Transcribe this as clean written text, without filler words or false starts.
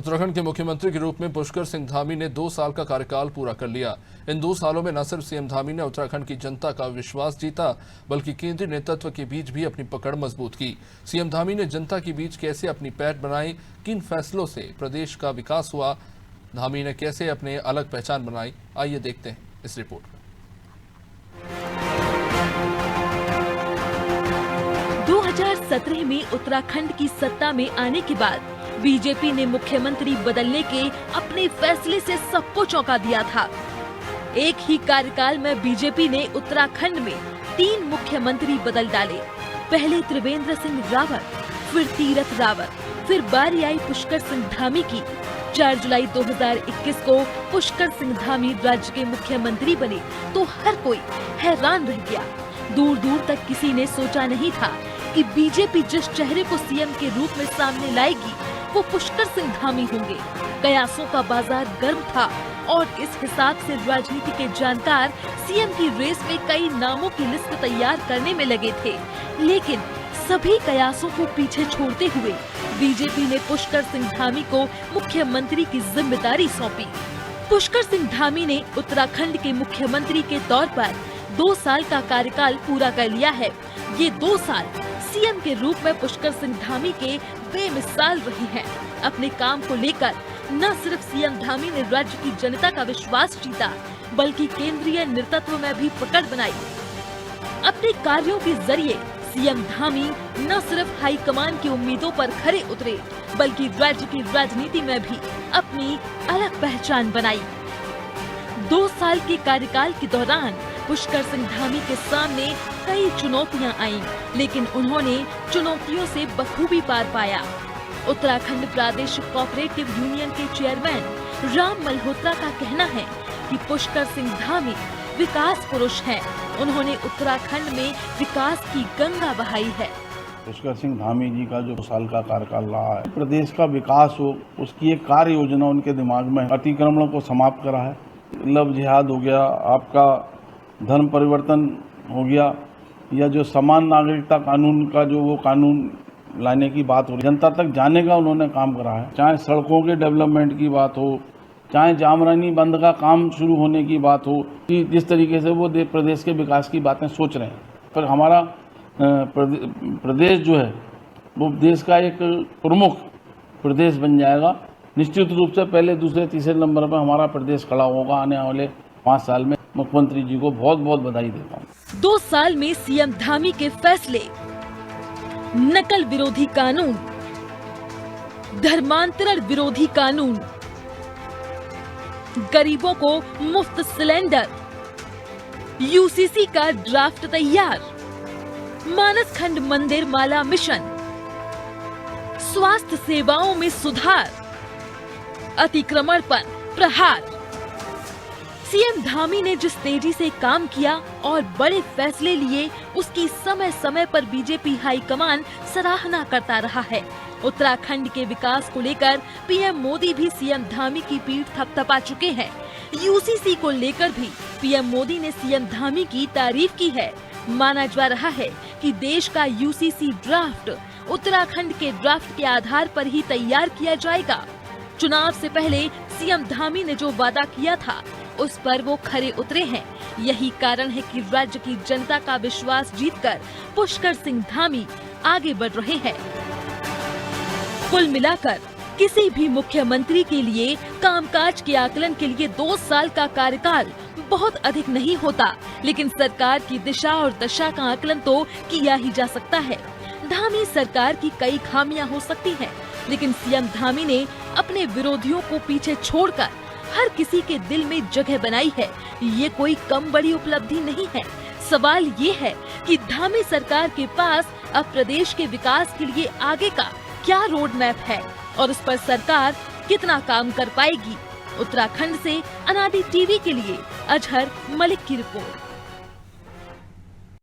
उत्तराखंड के मुख्यमंत्री के रूप में पुष्कर सिंह धामी ने 2 साल का कार्यकाल पूरा कर लिया। इन 2 सालों में न सिर्फ सीएम धामी ने उत्तराखंड की जनता का विश्वास जीता, बल्कि केंद्रीय नेतृत्व के बीच भी अपनी पकड़ मजबूत की। सीएम धामी ने जनता के बीच कैसे अपनी पैठ बनाई, किन फैसलों से प्रदेश का विकास हुआ, धामी ने कैसे अपने अलग पहचान बनाई, आइए देखते हैं इस रिपोर्ट में। 2017 में उत्तराखंड की सत्ता में आने के बाद बीजेपी ने मुख्यमंत्री बदलने के अपने फैसले से सबको चौंका दिया था। एक ही कार्यकाल में बीजेपी ने उत्तराखंड में 3 मुख्यमंत्री बदल डाले। पहले त्रिवेंद्र सिंह रावत, फिर तीरथ रावत, फिर बारी आई पुष्कर सिंह धामी की। 4 जुलाई 2021 को पुष्कर सिंह धामी राज्य के मुख्यमंत्री बने तो हर कोई हैरान रह गया। दूर दूर तक किसी ने सोचा नहीं था कि बीजेपी जिस चेहरे को सीएम के रूप में सामने लाएगी वो पुष्कर सिंह धामी होंगे। कयासों का बाजार गर्म था और इस हिसाब से राजनीति के जानकार सीएम की रेस में कई नामों की लिस्ट तैयार करने में लगे थे, लेकिन सभी कयासों को पीछे छोड़ते हुए बीजेपी ने पुष्कर सिंह धामी को मुख्यमंत्री की जिम्मेदारी सौंपी। पुष्कर सिंह धामी ने उत्तराखंड के मुख्यमंत्री के तौर पर 2 साल का कार्यकाल पूरा कर लिया है। ये 2 साल सीएम के रूप में पुष्कर सिंह धामी के बेमिसाल रहे हैं। अपने काम को लेकर न सिर्फ सीएम धामी ने राज्य की जनता का विश्वास जीता, बल्कि केंद्रीय नेतृत्व में भी पकड़ बनाई। अपने कार्यों के जरिए सीएम धामी न सिर्फ हाईकमान की उम्मीदों पर खरे उतरे, बल्कि राज्य की राजनीति में भी अपनी अलग पहचान बनाई। 2 साल के कार्यकाल के दौरान पुष्कर सिंह धामी के सामने कई चुनौतियां आईं, लेकिन उन्होंने चुनौतियों से बखूबी पार पाया। उत्तराखंड प्रादेशिक कोऑपरेटिव यूनियन के चेयरमैन राम मल्होत्रा का कहना है कि पुष्कर सिंह धामी विकास पुरुष हैं। उन्होंने उत्तराखंड में विकास की गंगा बहाई है। पुष्कर सिंह धामी जी का जो 2 साल का कार्यकाल रहा है, प्रदेश का विकास हो उसकी एक कार्य योजना उनके दिमाग में अतिक्रमण को समाप्त करा है। लव जिहाद हो गया, आपका धर्म परिवर्तन हो गया, या जो समान नागरिकता कानून का जो वो कानून लाने की बात हो रही, जनता तक जाने का उन्होंने काम करा है। चाहे सड़कों के डेवलपमेंट की बात हो, चाहे जामरानी बंद का काम शुरू होने की बात हो, कि जिस तरीके से वो प्रदेश के विकास की बातें सोच रहे हैं। पर हमारा प्रदेश जो है वो देश का एक प्रमुख प्रदेश बन जाएगा। निश्चित रूप से पहले, दूसरे, तीसरे नंबर पर हमारा प्रदेश खड़ा होगा आने वाले 5 साल में। मुख्यमंत्री जी को बहुत बहुत बधाई देता हूँ। 2 साल में सीएम धामी के फैसले, नकल विरोधी कानून, धर्मांतरण विरोधी कानून, गरीबों को मुफ्त सिलेंडर, यूसीसी का ड्राफ्ट तैयार, मानस खंड मंदिर माला मिशन, स्वास्थ्य सेवाओं में सुधार, अतिक्रमण पर प्रहार। सीएम धामी ने जिस तेजी से काम किया और बड़े फैसले लिए, उसकी समय समय पर बीजेपी हाईकमान सराहना करता रहा है। उत्तराखंड के विकास को लेकर पीएम मोदी भी सीएम धामी की पीठ थपथपा चुके हैं। यूसीसी को लेकर भी पीएम मोदी ने सीएम धामी की तारीफ की है। माना जा रहा है कि देश का यूसीसी ड्राफ्ट उत्तराखंड के ड्राफ्ट के आधार पर ही तैयार किया जाएगा। चुनाव से पहले सीएम धामी ने जो वादा किया था उस पर वो खरे उतरे हैं। यही कारण है कि राज्य की जनता का विश्वास जीतकर पुष्कर सिंह धामी आगे बढ़ रहे हैं। कुल मिलाकर किसी भी मुख्यमंत्री के लिए कामकाज के आकलन के लिए 2 साल का कार्यकाल बहुत अधिक नहीं होता, लेकिन सरकार की दिशा और दशा का आकलन तो किया ही जा सकता है। धामी सरकार की कई खामियां हो सकती हैं, लेकिन सीएम धामी ने अपने विरोधियों को पीछे छोड़कर हर किसी के दिल में जगह बनाई है। ये कोई कम बड़ी उपलब्धि नहीं है। सवाल ये है कि धामी सरकार के पास अब प्रदेश के विकास के लिए आगे का क्या रोड मैप है और उस पर सरकार कितना काम कर पाएगी। उत्तराखंड से अनादि टीवी के लिए अजहर मलिक की रिपोर्ट।